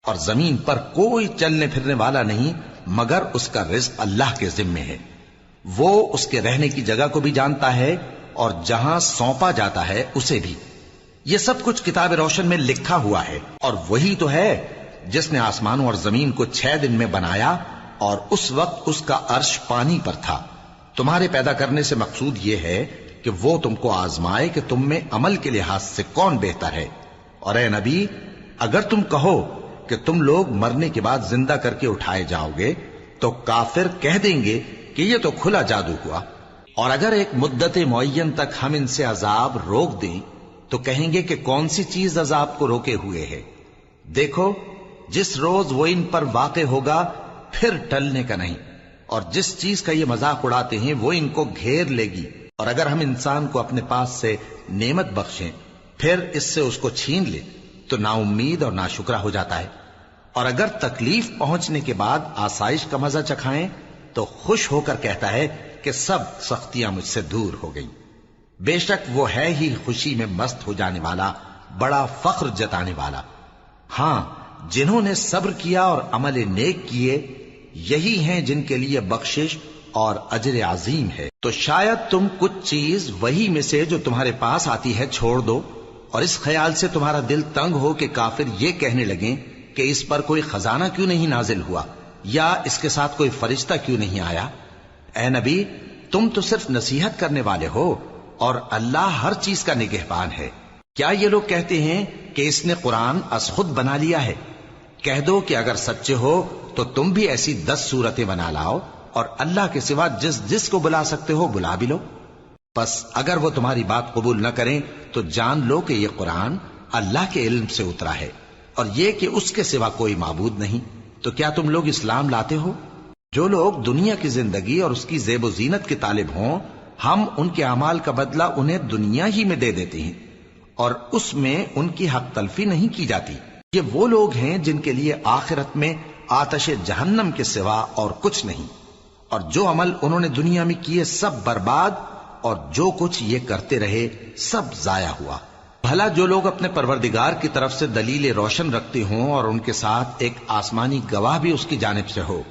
اور زمین پر کوئی چلنے پھرنے والا نہیں مگر اس کا رزق اللہ کے ذمے ہے۔ وہ اس کے رہنے کی جگہ کو بھی جانتا ہے اور جہاں سونپا جاتا ہے اسے بھی۔ یہ سب کچھ کتاب روشن میں لکھا ہوا ہے، اور وہی تو ہے جس نے آسمانوں اور زمین کو 6 دن میں بنایا، اور اس وقت اس کا عرش پانی پر تھا۔ تمہارے پیدا کرنے سے مقصود یہ ہے کہ وہ تم کو آزمائے کہ تم میں عمل کے لحاظ سے کون بہتر ہے۔ اور اے نبی، اگر تم کہو کہ تم لوگ مرنے کے بعد زندہ کر کے اٹھائے جاؤ گے تو کافر کہہ دیں گے کہ یہ تو کھلا جادو ہوا۔ اور اگر ایک مدت معین تک ہم ان سے عذاب روک دیں تو کہیں گے کہ کون سی چیز عذاب کو روکے ہوئے ہے؟ دیکھو، جس روز وہ ان پر واقع ہوگا پھر ٹلنے کا نہیں، اور جس چیز کا یہ مذاق اڑاتے ہیں وہ ان کو گھیر لے گی۔ اور اگر ہم انسان کو اپنے پاس سے نعمت بخشیں پھر اس سے اس کو چھین لے تو نا امید اور ناشکرا ہو جاتا ہے۔ اور اگر تکلیف پہنچنے کے بعد آسائش کا مزہ چکھائیں تو خوش ہو کر کہتا ہے کہ سب سختیاں مجھ سے دور ہو گئیں۔ بے شک وہ ہے ہی خوشی میں مست ہو جانے والا، بڑا فخر جتانے والا۔ ہاں، جنہوں نے صبر کیا اور عمل نیک کیے، یہی ہیں جن کے لیے بخشش اور اجر عظیم ہے۔ تو شاید تم کچھ چیز وہی میں سے جو تمہارے پاس آتی ہے چھوڑ دو، اور اس خیال سے تمہارا دل تنگ ہو کہ کافر یہ کہنے لگیں کہ اس پر کوئی خزانہ کیوں نہیں نازل ہوا، یا اس کے ساتھ کوئی فرشتہ کیوں نہیں آیا۔ اے نبی، تم تو صرف نصیحت کرنے والے ہو، اور اللہ ہر چیز کا نگہبان ہے۔ کیا یہ لوگ کہتے ہیں کہ اس نے قرآن از خود بنا لیا ہے؟ کہہ دو کہ اگر سچے ہو تو تم بھی ایسی 10 صورتیں بنا لاؤ، اور اللہ کے سوا جس جس کو بلا سکتے ہو بلا بھی لو۔ بس اگر وہ تمہاری بات قبول نہ کریں تو جان لو کہ یہ قرآن اللہ کے علم سے اترا ہے، اور یہ کہ اس کے سوا کوئی معبود نہیں۔ تو کیا تم لوگ اسلام لاتے ہو؟ جو لوگ دنیا کی زندگی اور اس کی زیب و زینت کے طالب ہوں، ہم ان کے اعمال کا بدلہ انہیں دنیا ہی میں دے دیتے ہیں، اور اس میں ان کی حق تلفی نہیں کی جاتی۔ یہ وہ لوگ ہیں جن کے لیے آخرت میں آتش جہنم کے سوا اور کچھ نہیں، اور جو عمل انہوں نے دنیا میں کیے سب برباد، اور جو کچھ یہ کرتے رہے سب ضائع ہوا۔ بھلا جو لوگ اپنے پروردگار کی طرف سے دلیل روشن رکھتے ہوں اور ان کے ساتھ ایک آسمانی گواہ بھی اس کی جانب سے ہو،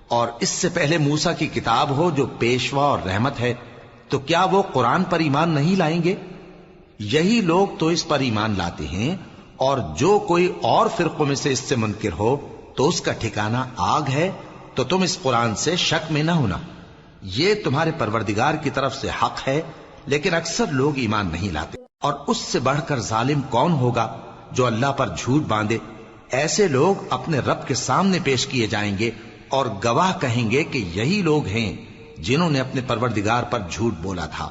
اور اس سے پہلے موسیٰ کی کتاب ہو جو پیشوا اور رحمت ہے، تو کیا وہ قرآن پر ایمان نہیں لائیں گے؟ یہی لوگ تو اس پر ایمان لاتے ہیں، اور جو کوئی اور فرقوں میں سے اس سے منکر ہو تو اس کا ٹھکانہ آگ ہے۔ تو تم اس قرآن سے شک میں نہ ہونا، یہ تمہارے پروردگار کی طرف سے حق ہے، لیکن اکثر لوگ ایمان نہیں لاتے۔ اور اس سے بڑھ کر ظالم کون ہوگا جو اللہ پر جھوٹ باندھے؟ ایسے لوگ اپنے رب کے سامنے پیش کیے جائیں گے اور گواہ کہیں گے کہ یہی لوگ ہیں جنہوں نے اپنے پروردگار پر جھوٹ بولا تھا۔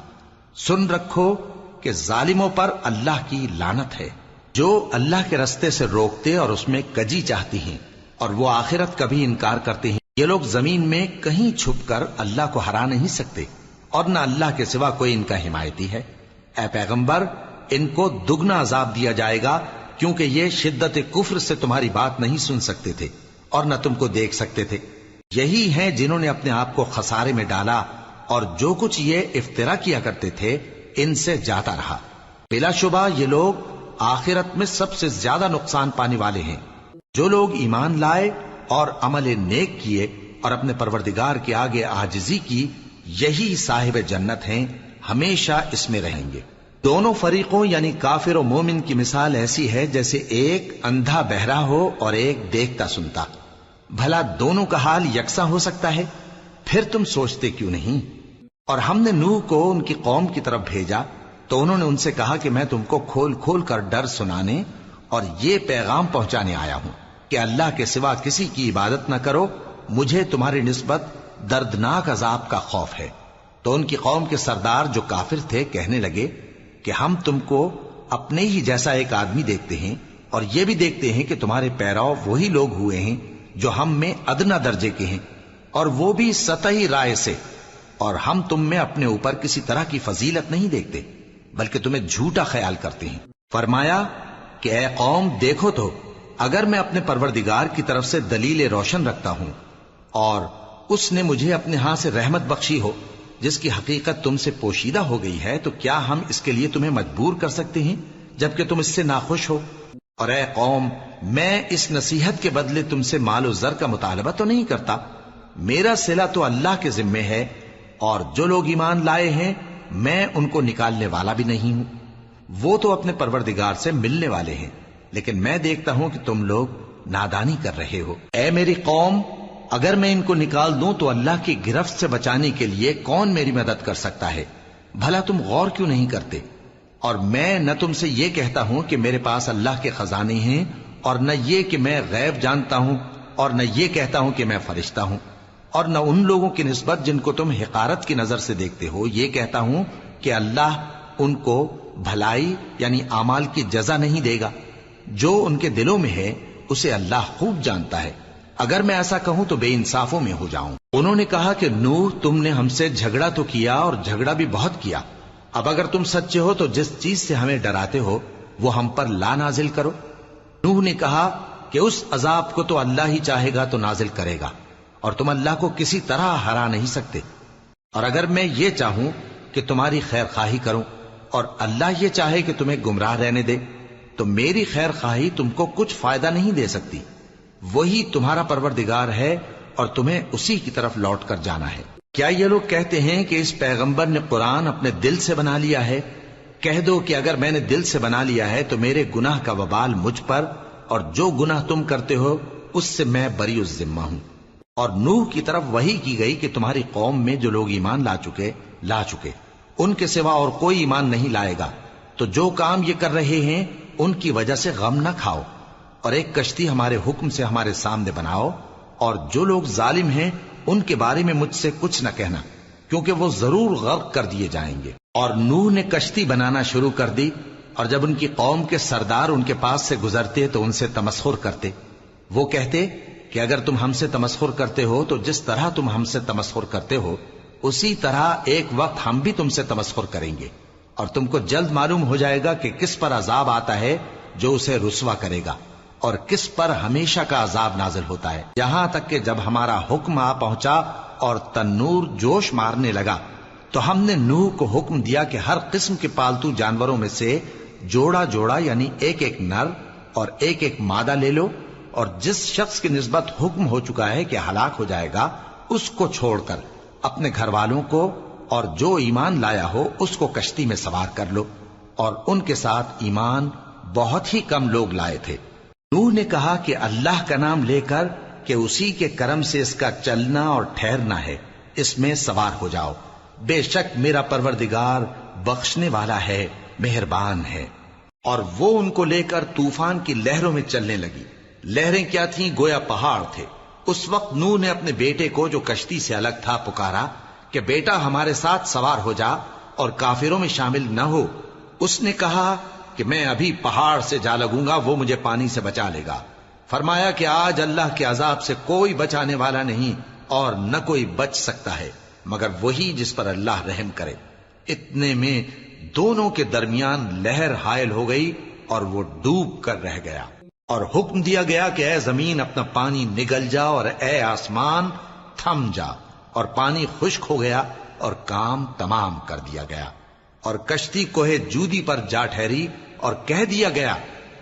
سن رکھو کہ ظالموں پر اللہ کی لعنت ہے، جو اللہ کے رستے سے روکتے اور اس میں کجی چاہتی ہیں، اور وہ آخرت کا بھی انکار کرتے ہیں۔ یہ لوگ زمین میں کہیں چھپ کر اللہ کو ہرا نہیں سکتے، اور نہ اللہ کے سوا کوئی ان کا حمایتی ہے۔ اے پیغمبر، ان کو دگنا عذاب دیا جائے گا، کیونکہ یہ شدت کفر سے تمہاری بات نہیں سن سکتے تھے اور نہ تم کو دیکھ سکتے تھے۔ یہی ہیں جنہوں نے اپنے آپ کو خسارے میں ڈالا، اور جو کچھ یہ افترا کیا کرتے تھے ان سے جاتا رہا۔ بلا شبہ یہ لوگ آخرت میں سب سے زیادہ نقصان پانے والے ہیں۔ جو لوگ ایمان لائے اور عمل نیک کیے اور اپنے پروردگار کے آگے عاجزی کی، یہی صاحب جنت ہیں، ہمیشہ اس میں رہیں گے۔ دونوں فریقوں یعنی کافر و مومن کی مثال ایسی ہے جیسے ایک اندھا بہرا ہو اور ایک دیکھتا سنتا۔ بھلا دونوں کا حال یکساں ہو سکتا ہے؟ پھر تم سوچتے کیوں نہیں؟ اور ہم نے نوح کو ان کی قوم کی طرف بھیجا تو انہوں نے ان سے کہا کہ میں تم کو کھول کھول کر ڈر سنانے اور یہ پیغام پہنچانے آیا ہوں کہ اللہ کے سوا کسی کی عبادت نہ کرو، مجھے تمہاری نسبت دردناک عذاب کا خوف ہے۔ تو ان کی قوم کے سردار جو کافر تھے کہنے لگے کہ ہم تم کو اپنے ہی جیسا ایک آدمی دیکھتے ہیں، اور یہ بھی دیکھتے ہیں کہ تمہارے پیرو وہی لوگ ہوئے ہیں جو ہم میں ادنا درجے کے ہیں، اور وہ بھی سطحی رائے سے، اور ہم تم میں اپنے اوپر کسی طرح کی فضیلت نہیں دیکھتے بلکہ تمہیں جھوٹا خیال کرتے ہیں۔ فرمایا کہ اے قوم، دیکھو تو اگر میں اپنے پروردگار کی طرف سے دلیل روشن رکھتا ہوں اور اس نے مجھے اپنے ہاں سے رحمت بخشی ہو جس کی حقیقت تم سے پوشیدہ ہو گئی ہے، تو کیا ہم اس کے لیے تمہیں مجبور کر سکتے ہیں جبکہ تم اس سے ناخوش ہو؟ اور اے قوم، میں اس نصیحت کے بدلے تم سے مال و زر کا مطالبہ تو نہیں کرتا، میرا صلہ تو اللہ کے ذمے ہے، اور جو لوگ ایمان لائے ہیں میں ان کو نکالنے والا بھی نہیں ہوں، وہ تو اپنے پروردگار سے ملنے والے ہیں، لیکن میں دیکھتا ہوں کہ تم لوگ نادانی کر رہے ہو۔ اے میری قوم، اگر میں ان کو نکال دوں تو اللہ کی گرفت سے بچانے کے لیے کون میری مدد کر سکتا ہے؟ بھلا تم غور کیوں نہیں کرتے؟ اور میں نہ تم سے یہ کہتا ہوں کہ میرے پاس اللہ کے خزانے ہیں، اور نہ یہ کہ میں غیب جانتا ہوں، اور نہ یہ کہتا ہوں کہ میں فرشتہ ہوں، اور نہ ان لوگوں کی نسبت جن کو تم حقارت کی نظر سے دیکھتے ہو یہ کہتا ہوں کہ اللہ ان کو بھلائی یعنی اعمال کی جزا نہیں دے گا۔ جو ان کے دلوں میں ہے اسے اللہ خوب جانتا ہے، اگر میں ایسا کہوں تو بے انصافوں میں ہو جاؤں۔ انہوں نے کہا کہ نوح، تم نے ہم سے جھگڑا تو کیا اور جھگڑا بھی بہت کیا، اب اگر تم سچے ہو تو جس چیز سے ہمیں ڈراتے ہو وہ ہم پر لا نازل کرو۔ نوح نے کہا کہ اس عذاب کو تو اللہ ہی چاہے گا تو نازل کرے گا، اور تم اللہ کو کسی طرح ہرا نہیں سکتے، اور اگر میں یہ چاہوں کہ تمہاری خیر خواہی کروں اور اللہ یہ چاہے کہ تمہیں گمراہ رہنے دے تو میری خیر خواہی تم کو کچھ فائدہ نہیں دے سکتی، وہی تمہارا پروردگار ہے اور تمہیں اسی کی طرف لوٹ کر جانا ہے۔ کیا یہ لوگ کہتے ہیں کہ اس پیغمبر نے قرآن اپنے دل سے بنا لیا ہے؟ کہہ دو کہ اگر میں نے دل سے بنا لیا ہے تو میرے گناہ کا وبال مجھ پر، اور جو گناہ تم کرتے ہو اس سے میں بری الذمہ ہوں۔ اور نوح کی طرف وحی کی گئی کہ تمہاری قوم میں جو لوگ ایمان لا چکے ان کے سوا اور کوئی ایمان نہیں لائے گا، تو جو کام یہ کر رہے ہیں ان کی وجہ سے غم نہ کھاؤ، اور ایک کشتی ہمارے حکم سے ہمارے سامنے بناؤ، اور جو لوگ ظالم ہیں ان کے بارے میں مجھ سے کچھ نہ کہنا، کیونکہ وہ ضرور غرق کر دیے جائیں گے۔ اور نوح نے کشتی بنانا شروع کر دی، اور جب ان کی قوم کے سردار ان کے پاس سے گزرتے تو ان سے تمسخر کرتے، وہ کہتے کہ اگر تم ہم سے تمسخر کرتے ہو تو جس طرح تم ہم سے تمسخر کرتے ہو اسی طرح ایک وقت ہم بھی تم سے تمسخر کریں گے، اور تم کو جلد معلوم ہو جائے گا کہ کس پر عذاب آتا ہے جو اسے رسوا کرے گا، اور کس پر ہمیشہ کا عذاب نازل ہوتا ہے، یہاں تک کہ جب ہمارا حکم آ پہنچا اور تنور جوش مارنے لگا تو ہم نے نوح کو حکم دیا کہ ہر قسم کے پالتو جانوروں میں سے جوڑا جوڑا یعنی ایک ایک نر اور ایک ایک مادہ لے لو، اور جس شخص کی نسبت حکم ہو چکا ہے کہ ہلاک ہو جائے گا اس کو چھوڑ کر اپنے گھر والوں کو اور جو ایمان لایا ہو اس کو کشتی میں سوار کر لو، اور ان کے ساتھ ایمان بہت ہی کم لوگ لائے تھے۔ نوح نے کہا کہ اللہ کا نام لے کر کہ اسی کے کرم سے اس کا چلنا اور ٹھہرنا ہے، اس میں سوار ہو جاؤ، بے شک میرا پروردگار بخشنے والا ہے، مہربان ہے۔ اور وہ ان کو لے کر طوفان کی لہروں میں چلنے لگی۔ لہریں کیا تھیں؟ گویا پہاڑ تھے۔ اس وقت نوح نے اپنے بیٹے کو جو کشتی سے الگ تھا پکارا کہ بیٹا ہمارے ساتھ سوار ہو جا اور کافروں میں شامل نہ ہو۔ اس نے کہا کہ میں ابھی پہاڑ سے جا لگوں گا، وہ مجھے پانی سے بچا لے گا۔ فرمایا کہ آج اللہ کے عذاب سے کوئی بچانے والا نہیں اور نہ کوئی بچ سکتا ہے مگر وہی جس پر اللہ رحم کرے۔ اتنے میں دونوں کے درمیان لہر حائل ہو گئی اور وہ ڈوب کر رہ گیا، اور حکم دیا گیا کہ اے زمین اپنا پانی نگل جا اور اے آسمان تھم جا، اور پانی خشک ہو گیا اور کام تمام کر دیا گیا، اور کشتی کوہ جودی پر جا ٹھہری، اور کہہ دیا گیا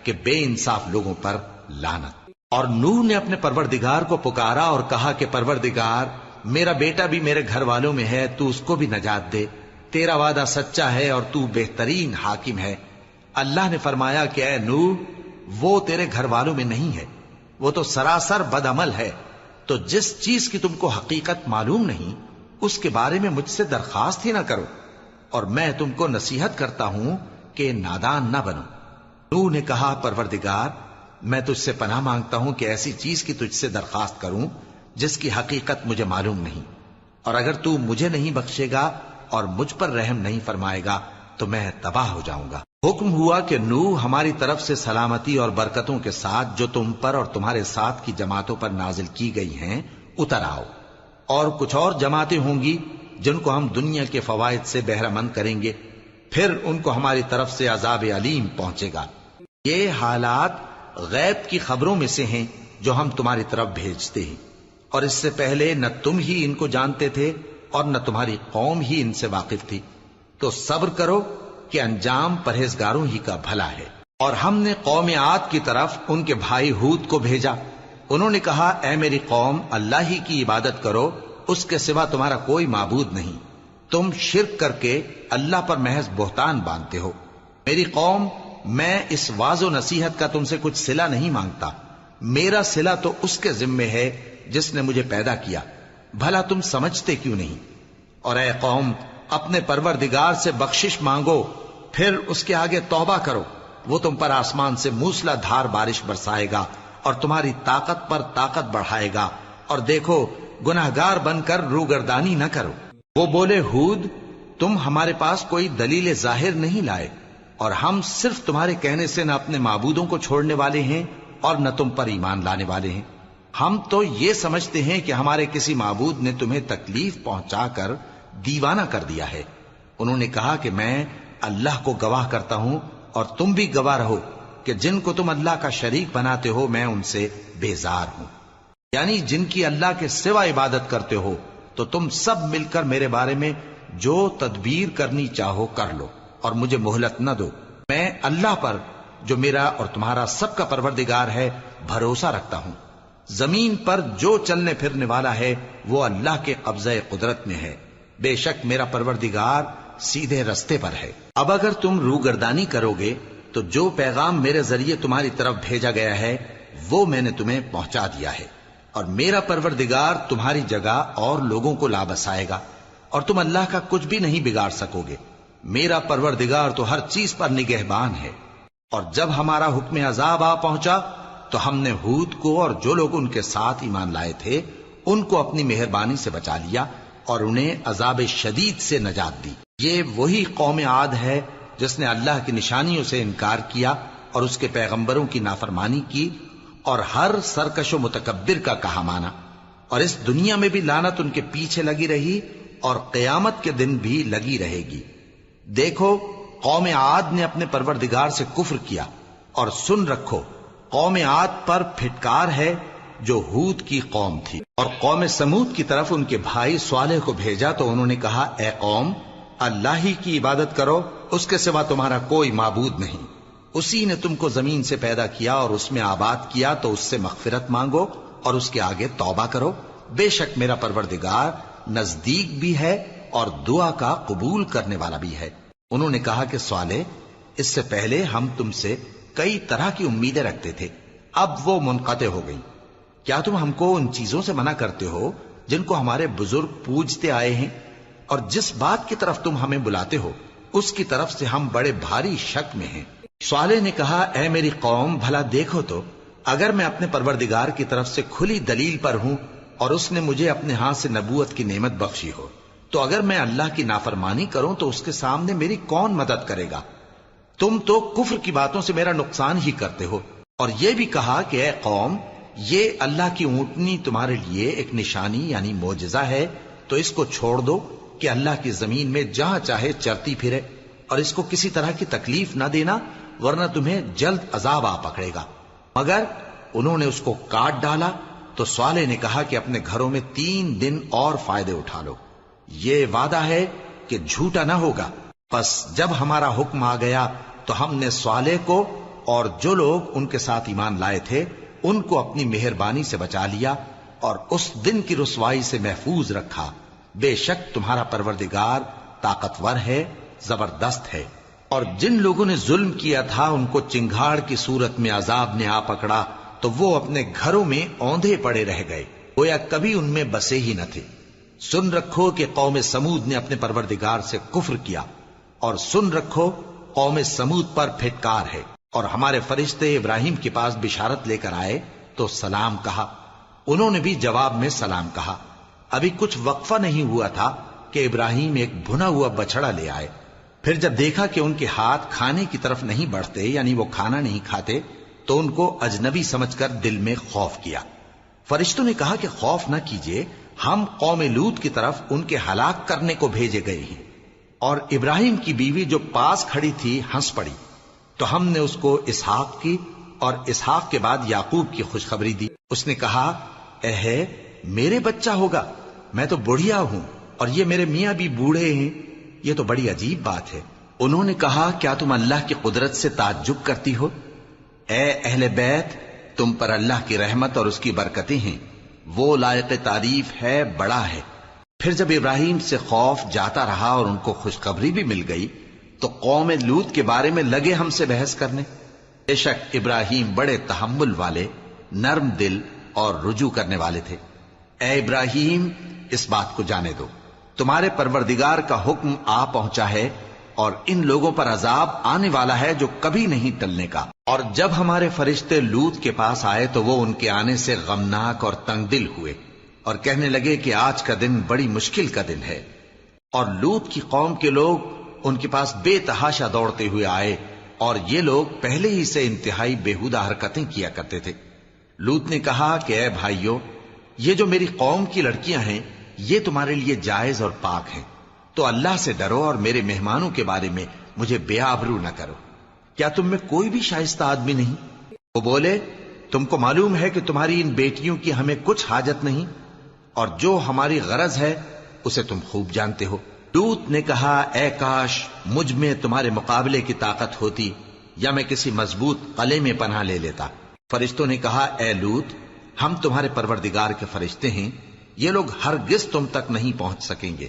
کہ بے انصاف لوگوں پر لعنت۔ اور نوح نے اپنے پروردگار کو پکارا اور کہا کہ پروردگار، میرا بیٹا بھی میرے گھر والوں میں ہے، تو اس کو بھی نجات دے، تیرا وعدہ سچا ہے اور تو بہترین حاکم ہے۔ اللہ نے فرمایا کہ اے نوح، وہ تیرے گھر والوں میں نہیں ہے، وہ تو سراسر بد عمل ہے، تو جس چیز کی تم کو حقیقت معلوم نہیں اس کے بارے میں مجھ سے درخواست ہی نہ کرو، اور میں تم کو نصیحت کرتا ہوں کہ نادان نہ بنو۔ نوح نے کہا پروردگار، میں تجھ سے پناہ مانگتا ہوں کہ ایسی چیز کی تجھ سے درخواست کروں جس کی حقیقت مجھے معلوم نہیں، اور اگر تو مجھے نہیں بخشے گا اور مجھ پر رحم نہیں فرمائے گا تو میں تباہ ہو جاؤں گا۔ حکم ہوا کہ نوح ہماری طرف سے سلامتی اور برکتوں کے ساتھ جو تم پر اور تمہارے ساتھ کی جماعتوں پر نازل کی گئی ہیں اتر آؤ، اور کچھ اور جماعتیں ہوں گی جن کو ہم دنیا کے فوائد سے بہرہ مند کریں گے، پھر ان کو ہماری طرف سے عذاب علیم پہنچے گا۔ یہ حالات غیب کی خبروں میں سے ہیں جو ہم تمہاری طرف بھیجتے ہیں، اور اس سے پہلے نہ تم ہی ان کو جانتے تھے اور نہ تمہاری قوم ہی ان سے واقف تھی، تو صبر کرو کہ انجام پرہیزگاروں ہی کا بھلا ہے۔ اور ہم نے قوم عاد کی طرف ان کے بھائی ہود کو بھیجا. انہوں نے کہا اے میری قوم اللہ ہی کی عبادت کرو، اس کے سوا تمہارا کوئی معبود نہیں. تم شرک کر کے اللہ پر محض بہتان باندھتے ہو. میری قوم میں اس واض و نصیحت کا تم سے کچھ صلہ نہیں مانگتا. میرا صلہ تو اس کے ذمے ہے جس نے مجھے پیدا کیا. بھلا تم سمجھتے کیوں نہیں؟ اور اے قوم اپنے پروردگار سے بخشش مانگو، پھر اس کے آگے توبہ کرو. وہ تم پر آسمان سے موسلا دھار بارش برسائے گا اور تمہاری طاقت پر طاقت بڑھائے گا. اور دیکھو گناہگار بن کر روگردانی نہ کرو. وہ بولے ہود تم ہمارے پاس کوئی دلیل ظاہر نہیں لائے، اور ہم صرف تمہارے کہنے سے نہ اپنے معبودوں کو چھوڑنے والے ہیں اور نہ تم پر ایمان لانے والے ہیں. ہم تو یہ سمجھتے ہیں کہ ہمارے کسی معبود نے تمہیں تکلیف پہنچا کر دیوانہ کر دیا ہے. انہوں نے کہا کہ میں اللہ کو گواہ کرتا ہوں اور تم بھی گواہ رہو کہ جن کو تم اللہ کا شریک بناتے ہو میں ان سے بیزار ہوں. یعنی جن کی اللہ کے سوا عبادت کرتے ہو تو تم سب مل کر میرے بارے میں جو تدبیر کرنی چاہو کر لو اور مجھے مہلت نہ دو. میں اللہ پر جو میرا اور تمہارا سب کا پروردگار ہے بھروسہ رکھتا ہوں. زمین پر جو چلنے پھرنے والا ہے وہ اللہ کے قبضہ قدرت میں ہے. بے شک میرا پروردگار سیدھے رستے پر ہے. اب اگر تم روگردانی کرو گے تو جو پیغام میرے ذریعے تمہاری طرف بھیجا گیا ہے وہ میں نے تمہیں پہنچا دیا ہے، اور میرا پروردگار تمہاری جگہ اور لوگوں کو لا بسائے گا، اور تم اللہ کا کچھ بھی نہیں بگاڑ سکو گے. میرا پروردگار تو ہر چیز پر نگہبان ہے. اور جب ہمارا حکم عذاب آ پہنچا تو ہم نے ہود کو اور جو لوگ ان کے ساتھ ایمان لائے تھے ان کو اپنی مہربانی سے بچا لیا اور انہیں عذاب شدید سے نجات دی. یہ وہی قوم عاد ہے جس نے اللہ کی نشانیوں سے انکار کیا اور اس کے پیغمبروں کی نافرمانی کی اور ہر سرکش و متکبر کا کہا مانا. اور اس دنیا میں بھی لعنت ان کے پیچھے لگی رہی اور قیامت کے دن بھی لگی رہے گی. دیکھو قوم عاد نے اپنے پروردگار سے کفر کیا، اور سن رکھو قوم عاد پر پھٹکار ہے جو ہود کی قوم تھی. اور قوم سمود کی طرف ان کے بھائی صالح کو بھیجا تو انہوں نے کہا اے قوم اللہ ہی کی عبادت کرو، اس کے سوا تمہارا کوئی معبود نہیں. اسی نے تم کو زمین سے پیدا کیا اور اس میں آباد کیا، تو اس سے مغفرت مانگو اور اس کے آگے توبہ کرو. بے شک میرا پروردگار نزدیک بھی ہے اور دعا کا قبول کرنے والا بھی ہے. انہوں نے کہا کہ صالح اس سے پہلے ہم تم سے کئی طرح کی امیدیں رکھتے تھے، اب وہ منقطع ہو گئی. کیا تم ہم کو ان چیزوں سے منع کرتے ہو جن کو ہمارے بزرگ پوجتے آئے ہیں؟ اور جس بات کی طرف تم ہمیں بلاتے ہو اس کی طرف سے ہم بڑے بھاری شک میں ہیں. صالح نے کہا اے میری قوم بھلا دیکھو تو اگر میں اپنے پروردگار کی طرف سے کھلی دلیل پر ہوں اور اس نے مجھے اپنے ہاتھ سے نبوت کی نعمت بخشی ہو، تو اگر میں اللہ کی نافرمانی کروں تو اس کے سامنے میری کون مدد کرے گا؟ تم تو کفر کی باتوں سے میرا نقصان ہی کرتے ہو. اور یہ بھی کہا کہ اے قوم یہ اللہ کی اونٹنی تمہارے لیے ایک نشانی یعنی معجزہ ہے، تو اس کو چھوڑ دو کہ اللہ کی زمین میں جہاں چاہے چرتی پھرے، اور اس کو کسی طرح کی تکلیف نہ دینا ورنہ تمہیں جلد عذاب آ پکڑے گا. مگر انہوں نے اس کو کاٹ ڈالا. تو صالح نے کہا کہ اپنے گھروں میں 3 دن اور فائدے اٹھا لو، یہ وعدہ ہے کہ جھوٹا نہ ہوگا. پس جب ہمارا حکم آ گیا تو ہم نے صالح کو اور جو لوگ ان کے ساتھ ایمان لائے تھے ان کو اپنی مہربانی سے بچا لیا اور اس دن کی رسوائی سے محفوظ رکھا. بے شک تمہارا پروردگار طاقتور ہے، زبردست ہے. اور جن لوگوں نے ظلم کیا تھا ان کو چنگھاڑ کی صورت میں عذاب نے آ پکڑا تو وہ اپنے گھروں میں اوندھے پڑے رہ گئے، گویا کبھی ان میں بسے ہی نہ تھے. سن رکھو کہ قوم سمود نے اپنے پروردگار سے کفر کیا، اور سن رکھو قوم سمود پر پھٹکار ہے. اور ہمارے فرشتے ابراہیم کے پاس بشارت لے کر آئے تو سلام کہا، انہوں نے بھی جواب میں سلام کہا. ابھی کچھ وقفہ نہیں ہوا تھا کہ ابراہیم ایک بھنا ہوا بچڑا لے آئے. پھر جب دیکھا کہ ان کے ہاتھ کھانے کی طرف نہیں بڑھتے یعنی وہ کھانا نہیں کھاتے تو ان کو اجنبی سمجھ کر دل میں خوف کیا. فرشتوں نے کہا کہ خوف نہ کیجیے، ہم قوم لوط کی طرف ان کے ہلاک کرنے کو بھیجے گئے ہیں. اور ابراہیم کی بیوی جو پاس کھڑی تھی ہنس پڑی تو ہم نے اس کو اسحاق کی اور اسحاق کے بعد یعقوب کی خوشخبری دی. اس نے کہا اے میرے بچہ ہوگا، میں تو بڑھیا ہوں اور یہ میرے میاں بھی بوڑھے ہیں، یہ تو بڑی عجیب بات ہے. انہوں نے کہا کیا تم اللہ کی قدرت سے تعجب کرتی ہو؟ اے اہل بیت، تم پر اللہ کی رحمت اور اس کی برکتیں ہیں، وہ لائق تعریف ہے، بڑا ہے۔ پھر جب ابراہیم سے خوف جاتا رہا اور ان کو خوشخبری بھی مل گئی تو قوم لوط کے بارے میں لگے ہم سے بحث کرنے۔ بے شک ابراہیم بڑے تحمل والے، نرم دل اور رجوع کرنے والے تھے۔ اے ابراہیم، اس بات کو جانے دو، تمہارے پروردگار کا حکم آ پہنچا ہے اور ان لوگوں پر عذاب آنے والا ہے جو کبھی نہیں ٹلنے کا۔ اور جب ہمارے فرشتے لوط کے پاس آئے تو وہ ان کے آنے سے غمناک اور تنگ دل ہوئے اور کہنے لگے کہ آج کا دن بڑی مشکل کا دن ہے۔ اور لوط کی قوم کے لوگ ان کے پاس بے تحاشا دوڑتے ہوئے آئے اور یہ لوگ پہلے ہی سے انتہائی بےہودہ حرکتیں کیا کرتے تھے۔ لوط نے کہا کہ اے بھائیو، یہ جو میری قوم کی لڑکیاں ہیں یہ تمہارے لیے جائز اور پاک ہیں، تو اللہ سے ڈرو اور میرے مہمانوں کے بارے میں مجھے بے آبرو نہ کرو۔ کیا تم میں کوئی بھی شائستہ آدمی نہیں؟ وہ بولے تم کو معلوم ہے کہ تمہاری ان بیٹیوں کی ہمیں کچھ حاجت نہیں، اور جو ہماری غرض ہے اسے تم خوب جانتے ہو۔ لوط نے کہا اے کاش مجھ میں تمہارے مقابلے کی طاقت ہوتی یا میں کسی مضبوط قلعے میں پناہ لے لیتا۔ فرشتوں نے کہا اے لوط، ہم تمہارے پروردگار کے فرشتے ہیں، یہ لوگ ہرگز تم تک نہیں پہنچ سکیں گے،